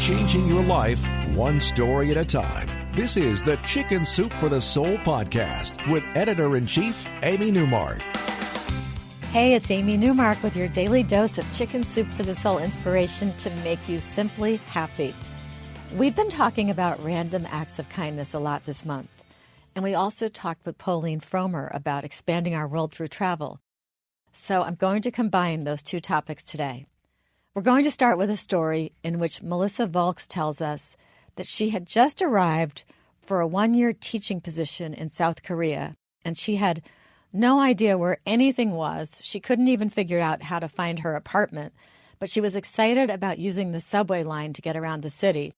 changing your life one story at a time. This is the Chicken Soup for the Soul podcast with Editor-in-Chief Amy Newmark. Hey, it's Amy Newmark with your daily dose of Chicken Soup for the Soul inspiration to make you simply happy. We've been talking about random acts of kindness a lot this month, and we also talked with Pauline Fromer about expanding our world through travel. So I'm going to combine those two topics today. We're going to start with a story in which Melissa Volks tells us that she had just arrived for a one-year teaching position in South Korea, and she had no idea where anything was. She couldn't even figure out how to find her apartment, but she was excited about using the subway line to get around the city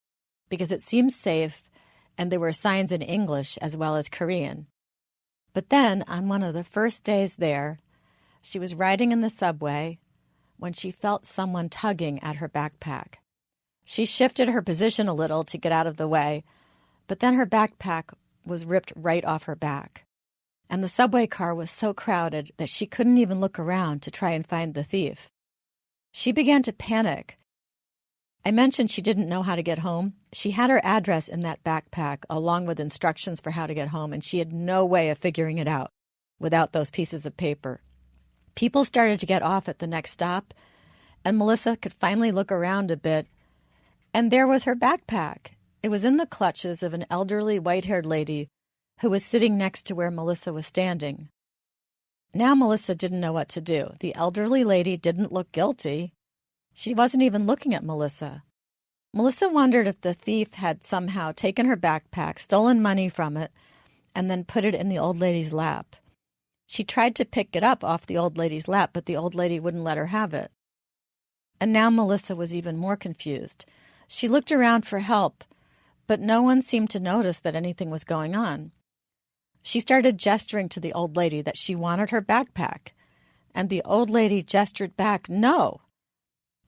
because it seemed safe and there were signs in English as well as Korean. But then, on one of the first days there, she was riding in the subway when she felt someone tugging at her backpack. She shifted her position a little to get out of the way, but then her backpack was ripped right off her back. And the subway car was so crowded that she couldn't even look around to try and find the thief. She began to panic. I mentioned she didn't know how to get home. She had her address in that backpack along with instructions for how to get home, and she had no way of figuring it out without those pieces of paper. People started to get off at the next stop, and Melissa could finally look around a bit, and there was her backpack. It was in the clutches of an elderly white-haired lady who was sitting next to where Melissa was standing. Now Melissa didn't know what to do. The elderly lady didn't look guilty. She wasn't even looking at Melissa. Melissa wondered if the thief had somehow taken her backpack, stolen money from it, and then put it in the old lady's lap. She tried to pick it up off the old lady's lap, but the old lady wouldn't let her have it. And now Melissa was even more confused. She looked around for help, but no one seemed to notice that anything was going on. She started gesturing to the old lady that she wanted her backpack, and the old lady gestured back, no.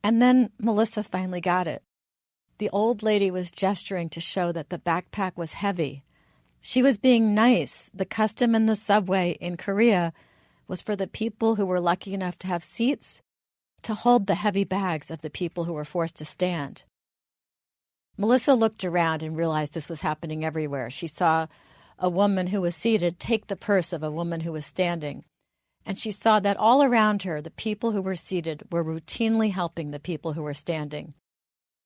And then Melissa finally got it. The old lady was gesturing to show that the backpack was heavy. She was being nice. The custom in the subway in Korea was for the people who were lucky enough to have seats to hold the heavy bags of the people who were forced to stand. Melissa looked around and realized this was happening everywhere. She saw a woman who was seated take the purse of a woman who was standing, and she saw that all around her, the people who were seated were routinely helping the people who were standing.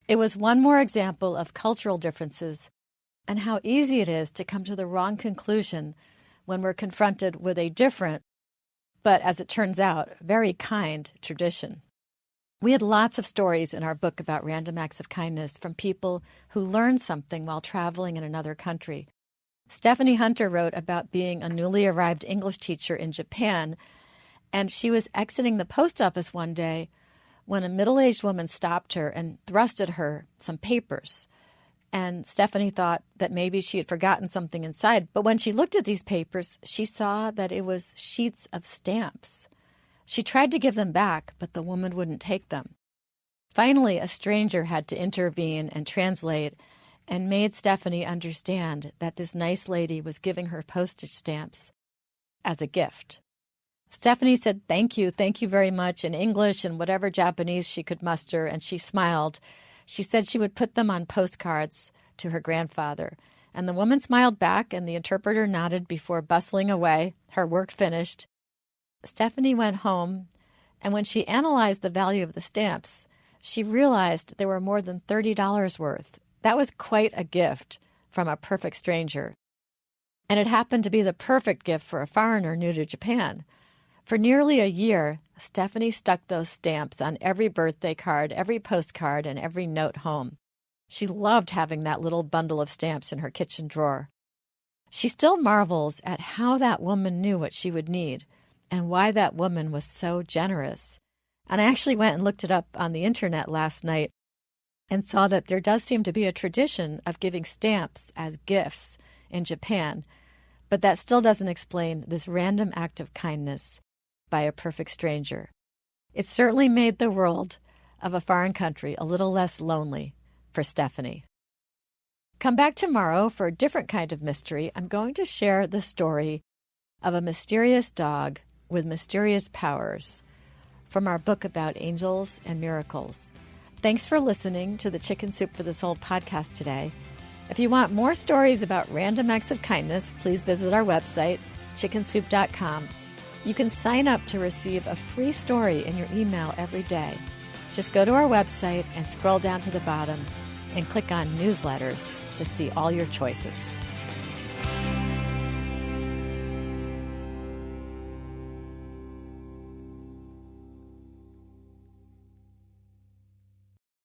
It was one more example of cultural differences and how easy it is to come to the wrong conclusion when we're confronted with a different, but as it turns out, very kind tradition. We had lots of stories in our book about random acts of kindness from people who learned something while traveling in another country. Stephanie Hunter wrote about being a newly arrived English teacher in Japan, and she was exiting the post office one day when a middle-aged woman stopped her and thrust at her some papers. And Stephanie thought that maybe she had forgotten something inside. But when she looked at these papers, she saw that it was sheets of stamps. She tried to give them back, but the woman wouldn't take them. Finally, a stranger had to intervene and translate and made Stephanie understand that this nice lady was giving her postage stamps as a gift. Stephanie said, thank you very much in English and whatever Japanese she could muster, and she smiled. She said she would put them on postcards to her grandfather. And the woman smiled back, and the interpreter nodded before bustling away, her work finished. Stephanie went home, and when she analyzed the value of the stamps, she realized there were more than $30 worth. That was quite a gift from a perfect stranger. And it happened to be the perfect gift for a foreigner new to Japan. For nearly a year, Stephanie stuck those stamps on every birthday card, every postcard, and every note home. She loved having that little bundle of stamps in her kitchen drawer. She still marvels at how that woman knew what she would need and why that woman was so generous. And I actually went and looked it up on the internet last night and saw that there does seem to be a tradition of giving stamps as gifts in Japan, but that still doesn't explain this random act of kindness by a perfect stranger. It certainly made the world of a foreign country a little less lonely for Stephanie. Come back tomorrow for a different kind of mystery. I'm going to share the story of a mysterious dog with mysterious powers from our book about angels and miracles. Thanks for listening to the Chicken Soup for the Soul podcast today. If you want more stories about random acts of kindness, please visit our website, chickensoup.com. You can sign up to receive a free story in your email every day. Just go to our website and scroll down to the bottom and click on newsletters to see all your choices.